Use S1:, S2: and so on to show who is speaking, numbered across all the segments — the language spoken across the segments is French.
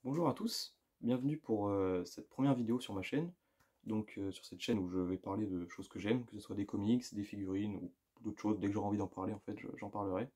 S1: Bonjour à tous, bienvenue pour cette première vidéo sur ma chaîne. Donc sur cette chaîne où je vais parler de choses que j'aime, que ce soit des comics, des figurines ou d'autres choses. Dès que j'aurai envie d'en parler, en fait, j'en parlerai.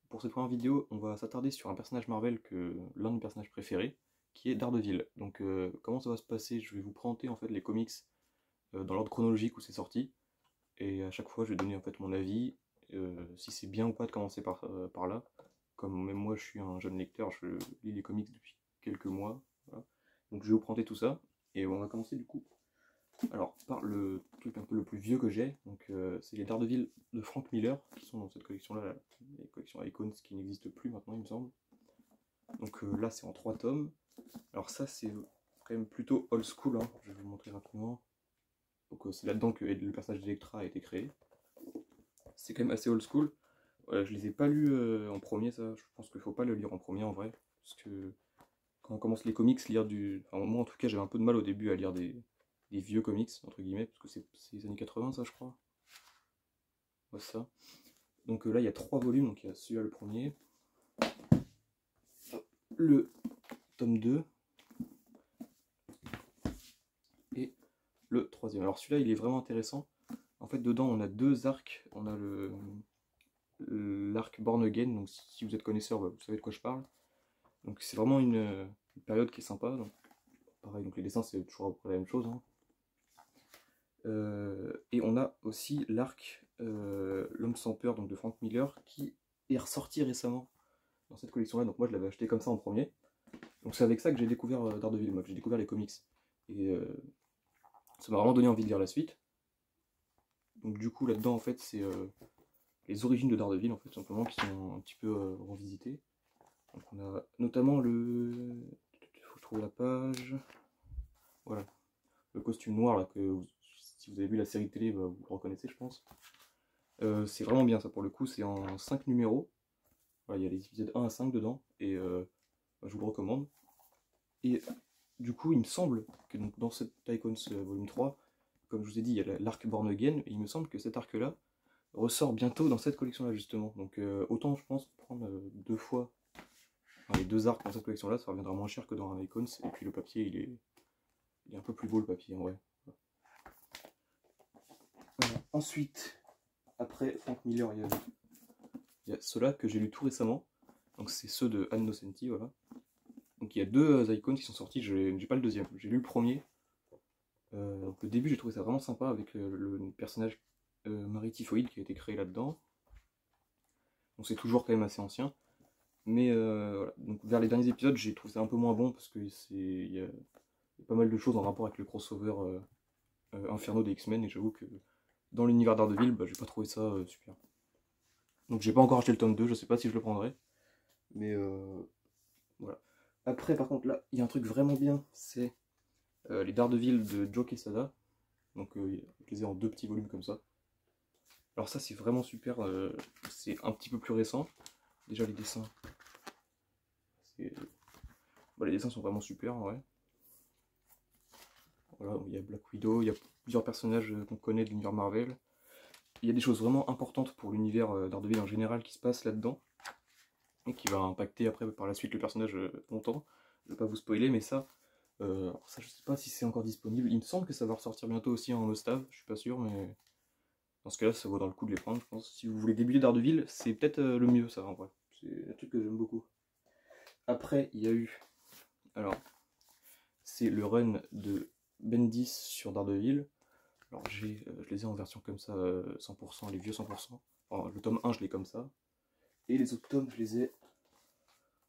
S1: Pour cette première vidéo, on va s'attarder sur un personnage Marvel que l'un de mes personnages préférés, qui est Daredevil. Donc comment ça va se passer? Je vais vous présenter en fait les comics dans l'ordre chronologique où c'est sorti, et à chaque fois je vais donner en fait mon avis, si c'est bien ou pas de commencer par là. Comme même moi je suis un jeune lecteur, je lis les comics depuis quelques mois, voilà. Donc je vais vous présenter tout ça, et on va commencer du coup. Alors par le truc un peu le plus vieux que j'ai, donc c'est les Daredevil de Frank Miller, qui sont dans cette collection-là, les collections Icons qui n'existent plus maintenant il me semble. Donc là c'est en 3 tomes. Alors ça c'est quand même plutôt old school, hein. Je vais vous montrer rapidement. Donc c'est là-dedans que le personnage d'Electra a été créé. C'est quand même assez old school. Je les ai pas lus en premier, ça. Je pense qu'il faut pas le lire en premier en vrai. Parce que quand on commence les comics, lire du. Enfin, moi en tout cas, j'avais un peu de mal au début à lire des vieux comics, entre guillemets, parce que c'est les années 80, ça, je crois. Ouais, c'est ça. Donc là, il y a 3 volumes. Donc il y a celui-là, le premier. Le tome 2. Et le troisième. Alors celui-là, il est vraiment intéressant. En fait, dedans, on a 2 arcs. On a l'arc Born Again. Donc si vous êtes connaisseur, vous savez de quoi je parle. Donc c'est vraiment une période qui est sympa. Donc, pareil, donc les dessins c'est toujours à peu près la même chose, hein. Et on a aussi l'arc L'Homme sans peur, donc de Frank Miller, qui est ressorti récemment dans cette collection-là. Donc moi je l'avais acheté comme ça en premier. Donc c'est avec ça que j'ai découvert Daredevil, moi j'ai découvert les comics. Et ça m'a vraiment donné envie de lire la suite. Donc du coup là-dedans en fait c'est les origines de Daredevil en fait simplement qui sont un petit peu revisitées. Donc on a notamment le... Il faut que je trouve la page. Voilà. Le costume noir là, si vous avez vu la série de télé, bah, vous le reconnaissez je pense. C'est vraiment bien ça pour le coup, c'est en 5 numéros. Voilà, il y a les épisodes 1 à 5 dedans, et bah, je vous le recommande. Et du coup, il me semble que donc, dans cette Icons volume 3, comme je vous ai dit, il y a l'arc Born Again, et il me semble que cet arc-là ressort bientôt dans cette collection-là justement. Donc autant je pense prendre 2 fois les 2 arcs dans cette collection-là, ça reviendra moins cher que dans un Icons, et puis le papier il est un peu plus beau le papier en vrai. Ensuite, après Frank Miller, il y a ceux-là que j'ai lu tout récemment. Donc c'est ceux de Anno Nocenti, voilà. Donc il y a 2 icons qui sont sortis, j'ai pas le deuxième. J'ai lu le premier. Donc le début j'ai trouvé ça vraiment sympa avec le personnage Marie Typhoïde qui a été créé là-dedans. Donc c'est toujours quand même assez ancien. Mais voilà. Donc vers les derniers épisodes j'ai trouvé ça un peu moins bon parce que il y a pas mal de choses en rapport avec le crossover Inferno des X-Men, et j'avoue que dans l'univers d'Ardeville, bah, j'ai pas trouvé ça super. Donc j'ai pas encore acheté le tome 2, je sais pas si je le prendrai. Mais voilà. Après par contre là, il y a un truc vraiment bien, c'est les Daredevil de Joe Quesada. Donc je les ai en 2 petits volumes comme ça. Alors ça c'est vraiment super, c'est un petit peu plus récent. Déjà les dessins, bah, les dessins sont vraiment super en vrai. Voilà, il y a Black Widow, il y a plusieurs personnages qu'on connaît de l'univers Marvel. Il y a des choses vraiment importantes pour l'univers Daredevil en général qui se passent là-dedans, et qui va impacter après par la suite le personnage longtemps. Je vais pas vous spoiler, mais ça, alors ça je sais pas si c'est encore disponible. Il me semble que ça va ressortir bientôt aussi en Ostave, je suis pas sûr, mais dans ce cas-là ça vaudra le coup de les prendre je pense. Si vous voulez débuter Daredevil, c'est peut-être le mieux ça en vrai. C'est un truc que j'aime beaucoup. Après il y a eu, alors c'est le run de Bendis sur Daredevil. Alors je les ai en version comme ça, 100%, les vieux 100%. Enfin, le tome 1 je l'ai comme ça. Et les autres tomes je les ai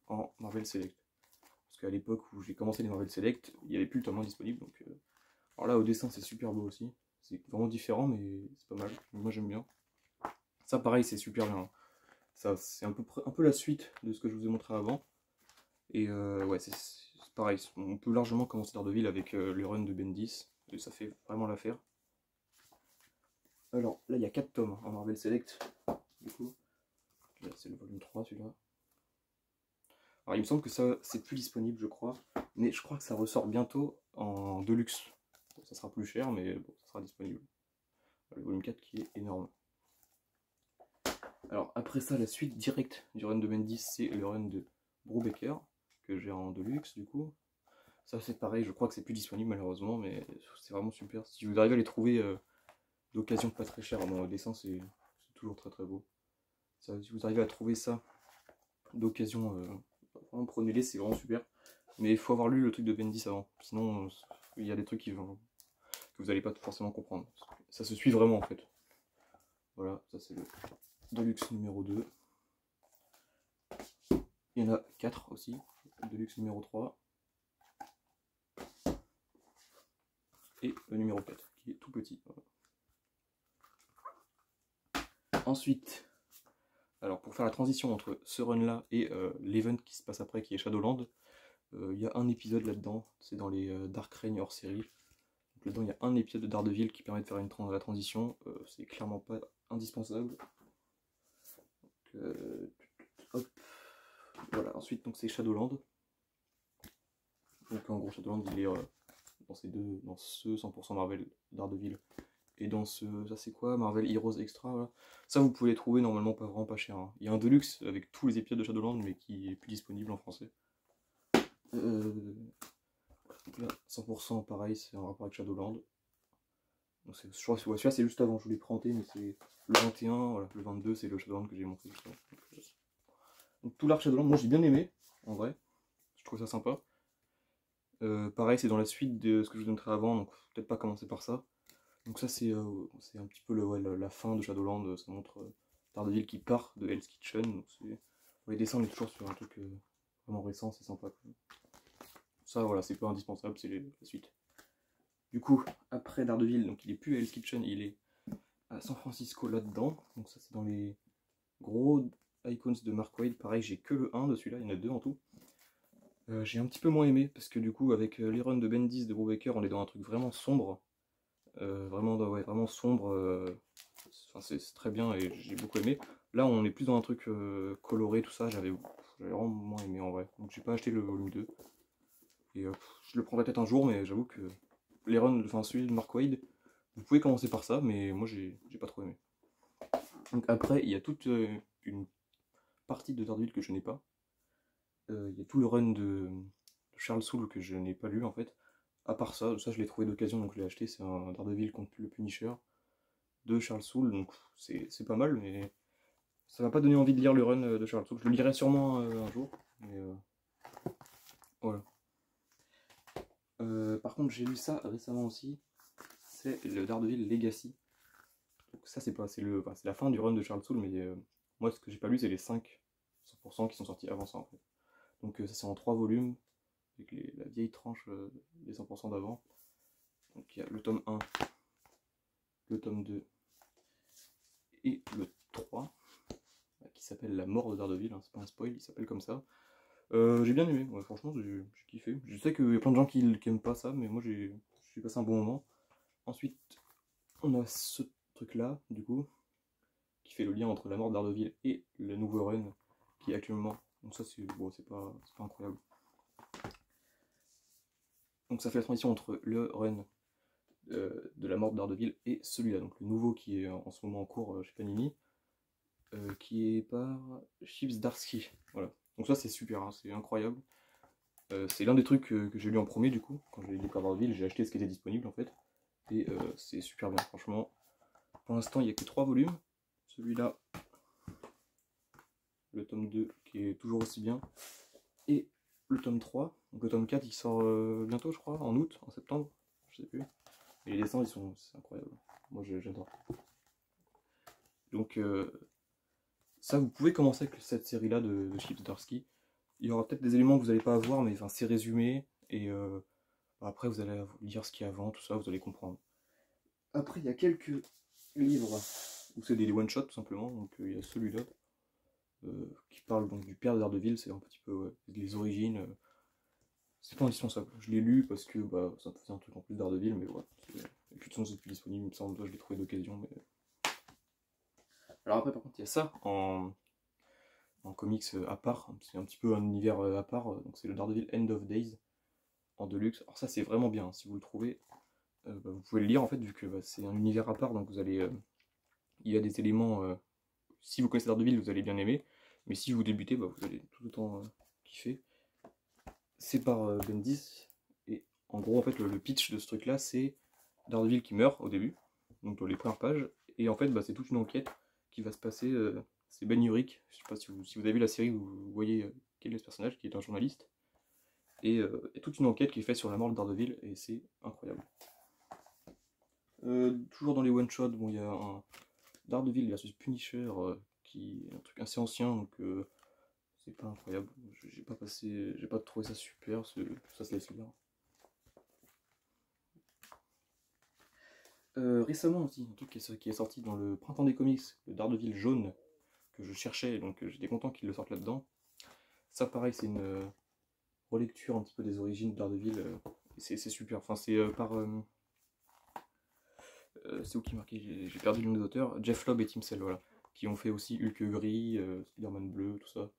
S1: en Marvel Select. Parce qu'à l'époque où j'ai commencé les Marvel Select, il n'y avait plus le tome 1 disponible. Donc, alors là au dessin c'est super beau aussi. C'est vraiment différent mais c'est pas mal. Moi j'aime bien. Ça pareil c'est super bien. Ça c'est un peu la suite de ce que je vous ai montré avant. Et ouais c'est pareil. On peut largement commencer Daredevil avec le run de Bendis. Et ça fait vraiment l'affaire. Alors là il y a 4 tomes en Marvel Select. Du coup. Là c'est le volume 3 celui-là. Alors il me semble que ça c'est plus disponible je crois. Mais je crois que ça ressort bientôt en Deluxe. Bon, ça sera plus cher mais bon, ça sera disponible. Le volume 4 qui est énorme. Alors après ça, la suite directe du run de Bendis, c'est le run de Brubaker, que j'ai en Deluxe du coup. Ça c'est pareil, je crois que c'est plus disponible malheureusement, mais c'est vraiment super. Si vous arrivez à les trouver d'occasion pas très cher, bon, au dessin c'est toujours très beau. Ça, si vous arrivez à trouver ça d'occasion, vraiment prenez-les, c'est vraiment super. Mais il faut avoir lu le truc de Bendis avant, sinon il y a des trucs que vous n'allez pas forcément comprendre. Ça se suit vraiment en fait. Voilà, ça c'est le Deluxe numéro 2. Il y en a 4 aussi, Deluxe numéro 3. Et le numéro 4, qui est tout petit. Voilà. Ensuite, alors pour faire la transition entre ce run-là et l'event qui se passe après, qui est Shadowland, il y a un épisode là-dedans, c'est dans les Dark Reign hors série. Donc là-dedans, il y a un épisode de Daredevil qui permet de faire la transition. C'est clairement pas indispensable. Donc, hop. Voilà, ensuite, donc c'est Shadowland. Donc en gros, Shadowland, il est dans ce 100% Marvel Daredevil. Et dans ce, ça c'est quoi, Marvel Heroes Extra, voilà. Ça vous pouvez les trouver normalement vraiment pas cher. Hein. Il y a un Deluxe avec tous les épisodes de Shadowland, mais qui est plus disponible en français. Donc là, 100% pareil, c'est en rapport avec Shadowland. Donc je crois que celui-là c'est juste avant, je vous l'ai présenté, mais c'est le 21, voilà, le 22 c'est le Shadowland que j'ai montré juste avant. Donc tout l'arc Shadowland, moi j'ai bien aimé, en vrai. Je trouve ça sympa. Pareil, c'est dans la suite de ce que je vous montrais avant, donc peut-être pas commencer par ça. Donc ça c'est un petit peu la fin de Shadowland, ça montre Daredevil qui part de Hell's Kitchen. Donc les dessins on est toujours sur un truc vraiment récent, c'est sympa. Ça voilà, c'est pas indispensable, c'est la suite. Du coup, après Daredevil, donc il est plus à Hell's Kitchen, il est à San Francisco là-dedans. Donc ça c'est dans les gros icons de Mark Waid. Pareil, j'ai que le 1 de celui-là, il y en a 2 en tout. J'ai un petit peu moins aimé, parce que du coup, avec les runs de Bendis, de Brubaker, on est dans un truc vraiment sombre. Vraiment sombre. C'est très bien et j'ai beaucoup aimé. Là, on est plus dans un truc coloré, tout ça. J'avais vraiment moins aimé en vrai. Donc j'ai pas acheté le volume 2. Et je le prendrai peut-être un jour, mais j'avoue que les runs, enfin celui de Mark Waid, vous pouvez commencer par ça, mais moi j'ai pas trop aimé. Donc après, il y a toute une partie de Daredevil que je n'ai pas. Il y a tout le run de Charles Soule que je n'ai pas lu en fait. À part ça je l'ai trouvé d'occasion, donc je l'ai acheté. C'est un Daredevil contre le Punisher de Charles Soule, donc c'est pas mal, mais ça m'a pas donné envie de lire le run de Charles Soule. Je le lirai sûrement un jour, mais voilà. Par contre, j'ai lu ça récemment aussi. C'est le Daredevil Legacy. Donc ça, c'est la fin du run de Charles Soule, mais moi, ce que j'ai pas lu, c'est les 5 100% qui sont sortis avant ça, en fait. Donc ça, c'est en 3 volumes, avec la vieille tranche des 100% d'avant. Donc il y a le tome 1, le tome 2 et le 3, qui s'appelle La mort de Daredevil, hein, c'est pas un spoil, il s'appelle comme ça. J'ai bien aimé, ouais, franchement j'ai kiffé. Je sais qu'il y a plein de gens qui aiment pas ça, mais moi j'ai passé un bon moment. Ensuite, on a ce truc là, du coup, qui fait le lien entre la mort de Daredevil et le nouveau run qui est actuellement. Donc ça c'est bon, c'est pas incroyable. Donc ça fait la transition entre le run de la mort de Daredevil et celui-là, donc le nouveau qui est en ce moment en cours chez Panini, qui est par Chips Darsky. Voilà. Donc ça c'est super, hein, c'est incroyable. C'est l'un des trucs que j'ai lu en premier du coup, quand j'ai découvert Daredevil, j'ai acheté ce qui était disponible en fait. Et c'est super bien, franchement. Pour l'instant il n'y a que 3 volumes. Celui-là, le tome 2 qui est toujours aussi bien. Et le tome 3, donc le tome 4 il sort bientôt je crois, en août, en septembre, je sais plus. Et les dessins c'est incroyable. Moi j'adore. Donc ça vous pouvez commencer avec cette série là de Chips Darsky. Il y aura peut-être des éléments que vous n'allez pas avoir, mais enfin, c'est résumé, et après vous allez lire ce qu'il y a avant, tout ça, vous allez comprendre. Après, il y a quelques livres où c'est des one-shots tout simplement, donc il y a celui-là, qui parle donc du père de Daredevil, c'est un petit peu les origines. C'est pas indispensable, je l'ai lu parce que bah, ça me faisait un truc en plus de Daredevil, mais voilà. Et puis de toute façon, c'est plus disponible, il me semble, je l'ai trouvé d'occasion. Mais... Alors après, par contre, il y a ça en comics à part, c'est un petit peu un univers à part, donc c'est le Daredevil End of Days en Deluxe. Alors ça c'est vraiment bien, si vous le trouvez, bah, vous pouvez le lire en fait, vu que bah, c'est un univers à part, donc vous allez, il y a des éléments, si vous connaissez Daredevil vous allez bien aimer, mais si vous débutez, bah, vous allez tout autant kiffer. c'est par Bendis. Et en gros, en fait, le pitch de ce truc-là, c'est Daredevil qui meurt au début, donc dans les premières pages. Et en fait, bah, c'est toute une enquête qui va se passer. C'est Ben Urich, je sais pas si vous avez vu la série, vous voyez quel est ce personnage, qui est un journaliste. Et toute une enquête qui est faite sur la mort de Daredevil, et c'est incroyable. Toujours dans les one-shots, bon, il y a un Daredevil versus Punisher, qui est un truc assez ancien, donc c'est pas incroyable. J'ai pas trouvé ça super, ça se laisse lire. Récemment aussi, un truc qui est sorti dans le printemps des comics, le Daredevil jaune, que je cherchais, donc j'étais content qu'il le sorte là-dedans. Ça pareil, c'est une relecture un petit peu des origines de Daredevil, c'est super, enfin c'est par... c'est où qui est marqué, j'ai perdu le nom des auteurs, Jeff Lobb et Tim Sale, voilà, qui ont fait aussi Hulk gris, Spider-Man bleu, tout ça.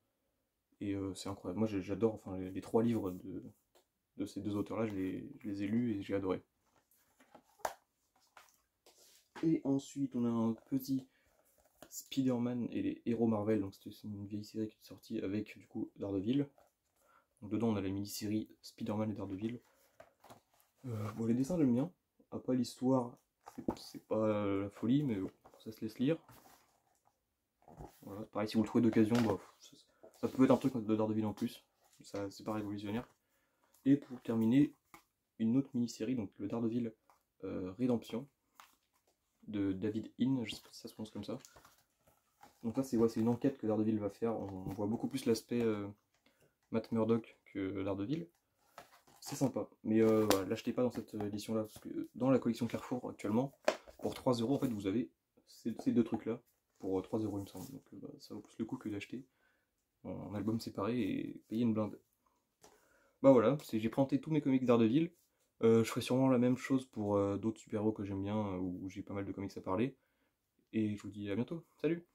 S1: Et c'est incroyable, moi j'adore, enfin les 3 livres de ces 2 auteurs-là, je les ai lus et j'ai adoré. Et ensuite on a un petit Spider-Man et les héros Marvel, donc c'est une vieille série qui est sortie avec du coup Daredevil. Donc dedans on a la mini-série Spider-Man et Daredevil. Bon, les dessins j'aime bien, après l'histoire c'est pas la folie, mais bon, ça se laisse lire. Voilà, pareil, si vous le trouvez d'occasion, bah, ça peut être un truc de Daredevil en plus, c'est pas révolutionnaire. Et pour terminer, une autre mini-série, donc le Daredevil Rédemption, de David Hinn, je sais pas si ça se prononce comme ça. Donc là c'est une enquête que Daredevil va faire, on voit beaucoup plus l'aspect Matt Murdock que Daredevil. C'est sympa, mais voilà, l'achetez pas dans cette édition là, parce que dans la collection Carrefour actuellement, pour 3€ en fait vous avez ces 2 trucs là, pour 3€ il me semble, donc bah, ça vaut plus le coup que d'acheter en album séparé et payer une blinde. Bah voilà, j'ai présenté tous mes comics Daredevil. Je ferai sûrement la même chose pour d'autres super-héros que j'aime bien, où j'ai pas mal de comics à parler. Et je vous dis à bientôt, salut!